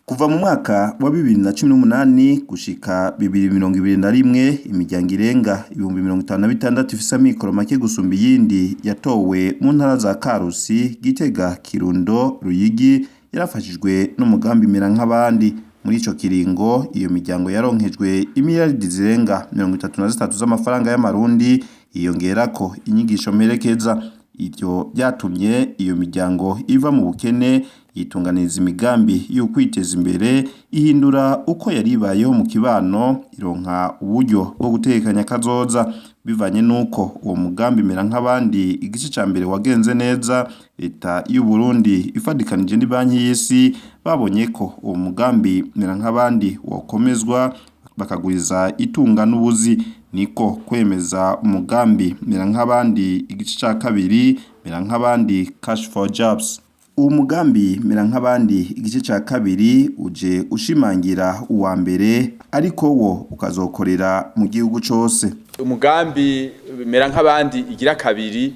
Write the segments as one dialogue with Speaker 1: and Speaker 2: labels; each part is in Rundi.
Speaker 1: Kuva mu mwaka wa 2018 gushika 2021 imiryango irenga 56,000 ifise amikoro make gusumba iyindi yatowe mu ntara za Karusi, Gitega, Kirundo, Ruyigi yarafashijwe n'umugambi mera nk'abandi. Muri ico kiringo iyo miryango yaronkejwe imiliyaridi zirenga 33 z'amafaranga y'amarundi yiyongerako inyigisho mperekeza. Ivyo byatumye iyo miryango iva mu bukene yitunganiza imigambi yo kwiteza imbere, ihindura uko yaribayeho mu kibano, ironka uburyo bwo gutekanya kazoza. Bivanye nuko uwo mugambi mera nk'abandi igice ca mbere wagenze neza, Reta y'u Burundi ifadikanije n'Banki y'Isi babonye ko uwo mugambi mera nk'abandi wokomezwa bakagwiza itunga n'ubuzi, niko kwemeza umugambi mera nk'abandi igice ca kabiri mera nk'abandi cash for jobs. Uwo mugambi mera nk'abandi igice ca kabiri uje ushimangira uwa mbere, ariko wo ukazokorera mu gihugu cose.
Speaker 2: Umugambi mera nk'abandi igira kabiri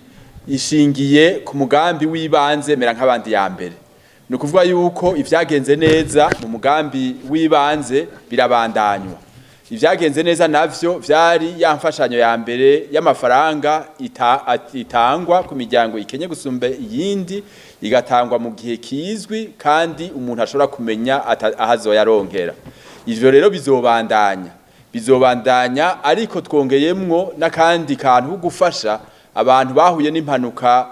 Speaker 2: ishingiye ku mugambi w'ibanze mera nk'abandi ya mbere. Ni ukuvuga yuko ivyagenze neza mu mugambi w'ibanze birabandanywa. Ivyagenze neza navyo vyari ya mfashanyo ya mbere y'amafaranga itangwa ku miryango ikenye gusumba iyindi, igatangwa mu gihe kizwi kandi umuntu ashobora kumenya ahazoyaronkera. Ivyo rero bizobandanya ariko twongeyemwo n'akandi kantu gufasha abantu bahuye n'impanuka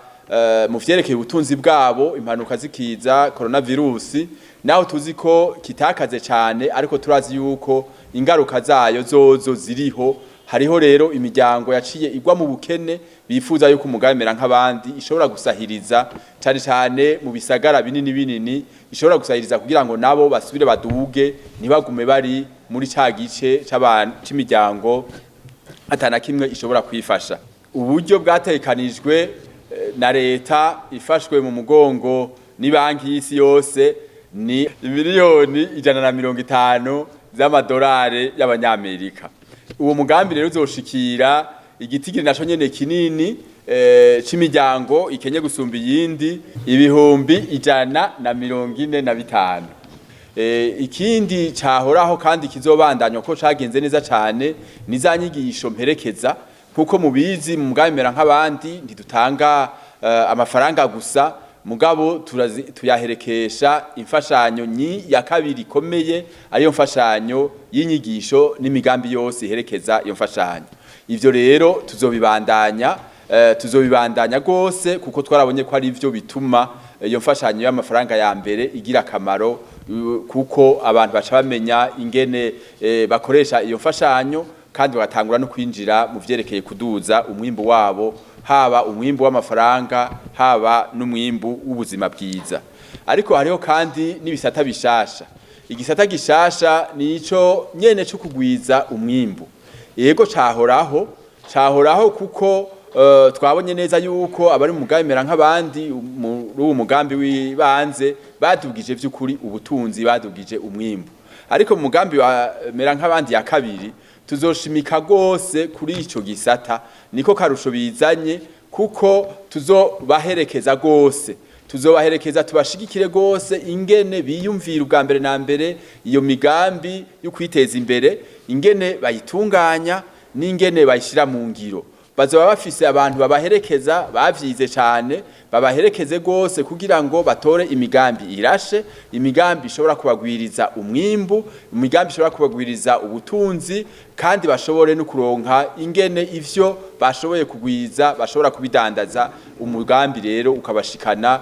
Speaker 2: mu vyerekeye ubutunzi bwabo, impanuka zikiza coronavirus, naho tuzi ko kitakaze cyane ariko turazi yuko ingaruka zayo zozo ziriho. Hariho rero imiryango yaciye igwa mu bukene, bifuza yuko umugambi mera nk'abandi ishobora gusahiriza cyane mu bisagara binini ishobora gusahiriza kugira ngo nabo basubire baduge, ntibagume bari muri ca gice cy'imiryango atana kimwe ishobora kwifasha. Uburyo bwatekanijwe na Reta ifashwe mu mugongo n'Banki y'Isi yose ni imiriyoni 150 z'Amadorare y'Abanyamerika. Uwo mugambi rero uzoshikira igitigiri naco nyene kinini c'imiryango ikenye gusumba iyindi 145. Ikindi cahoraho kandi kizobandanywa ko cagenze neza cyane ni za nyigisho mperekeza, kuko mubizi mu mugambi mera nk'abandi ntidutanga amafaranga gusa, mugabo tuyaherekesha imfashanyo ya kabiri ikomeye, ariyo mfashanyo y'inyigisho n'imigambi yose iherekeza iyo mfashanyo. Ivyo rero tuzobibandanya gose, kuko twarabonye ko ari ivyo bituma iyo mfashanyo y'amafaranga ya mbere igira akamaro, kuko abantu baca bamenya ingene bakoresha iyo mfashanyo kandi bagatangura no kwinjira mu vyerekeye kuduza umwimbu wabo, haba umwimbu w'amafaranga haba n'umwimbu w'ubuzima bwiza. Ariko hariho kandi n'ibisata bishasha. Igisata gishasha nico nyene cyo kugwiza umwimbu. Yego cahoraho kuko twabonye neza yuko abari mu mugambi mera nk'abandi muri uwo mugambi w'ibanze badugije vy'ukuri ubutunzi, badugije umwimbu. Ariko mu mugambi wa mera nk'abandi ya kabiri tuzoshimika gose kuri ico gisata, niko karusho bizanye, kuko tuzobaherekeza gose, tubashigikire gose ingene biyumvira ubwa mbere na mbere iyo migambi yo kwiteza imbere, ingene bayitunganya n'ingene bayishira mu ngiro. Bazoba bafise abantu babaherekeza bavyize cyane, babaherekeze gose kugira ngo batore imigambi irashe, imigambi ishobora kubagwiriza umwimbu, imigambi ishobora kubagwiriza ubutunzi, kandi bashobore no kuronka ingene ivyo bashoboye kugwiza bashobora kubidandaza. Umugambi rero ukabashikana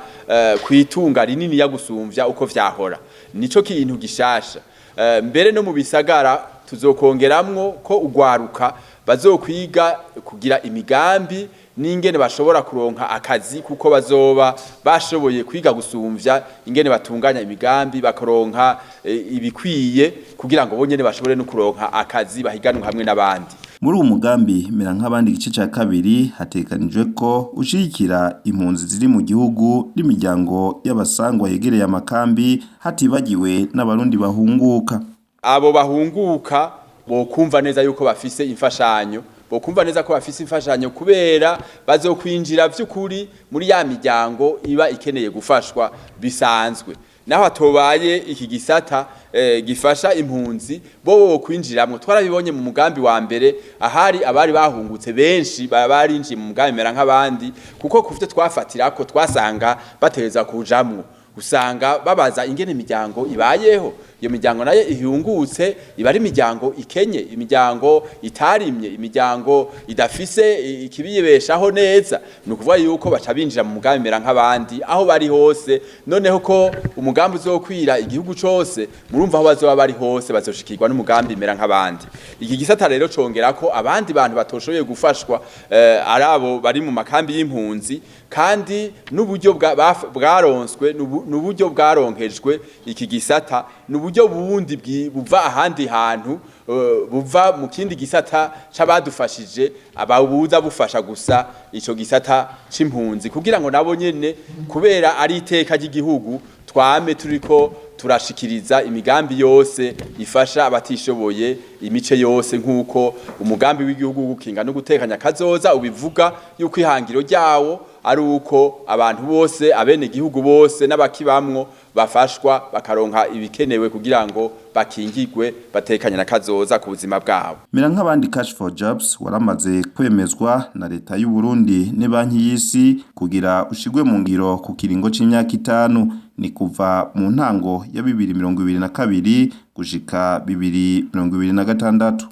Speaker 2: kwitunga rinini ya gusumvya uko vyahora. Nico kintu gishasha. Mbere no mu bisagara tuzokongeramwo ko ugwaruka bazokwiga kugira imigambi n'ingene bashobora kuronka akazi, kuko bazoba bashoboye kwiga gusumvya ingene batunganya imigambi, bakaronka ibikwiye kugira ngo bonyene bashobore no kuronka akazi bahiganwe hamwe n'abandi.
Speaker 1: Muri uwo mugambi mera nk'abandi igice ca kabiri hatekanijwe ko ushigikira impunzi ziri mu gihugu n'imiryango y'abasangwa yegereye amakambi, hatibagiwe n'abarundi bahunguka.
Speaker 2: Abo bahunguka bokumva neza yuko bafise imfashanyo, bokumva neza ko bafise imfashanyo kubera bazokwinjira vy'ukuri muri ya miryango iba ikeneye gufashwa bisanzwe. naho atobaye iki gisata gifasha impunzi bo kwinjiramwo. Twarabibonye mu mugambi wa mbere ahari abari bahungutse benshi barinjiye mu mugambi mera nk'abandi, kuko kuvyo twafatirako twasanga batereza kujamwo, usanga babaza ingene imiryango ibayeho. Iyo miryango nayo ihungutse iba ari imiryango ikenye, imiryango itarimye, imiryango idafise ikibiyibeshaho neza. Ni ukuvuga yuko baca binjira mu mugambi mera nk'abandi aho bari hose. Noneho ko umugambi uzokwira igihugu cose, murumva aho bazoba bari hose bazoshikirwa n'umugambi mera nk'abandi. Iki gisata rero congera ko abandi bantu batoshoboye gufashwa arabo bari mu makambi y'impunzi, kandi n'uburyo bwaronswe n'uburyo bwaronkejwe iki gisata n'uburyo bundi buva ahandi hantu, buva mu kindi gisata c'abadufashije ababuza bufasha gusa ico gisata c'impunzi, kugira ngo nabo nyene kubera ari iteka ry'igihugu twame turiko turashikiriza imigambi yose ifasha abatishoboye imice yose, nk'uko umugambi w'igihugu gukinga no gutekanya kazoza ubivuga yuko ihangiro ryawo ari uko abantu bose, abene igihugu bose n'abakibamwo bafashwa bakaronka ibikenewe kugira ngo bakingirwe batekanye na kazoza ku buzima bwabo.
Speaker 1: Mera nk'abandi Cash for Jobs waramaze kwemezwa na Leta y'u Burundi ne banki y'isi kugira ushigwe mu ngiro ku kiringo c'imyaka 5, ni kuva mu ntango ya 2022 gushika 2026.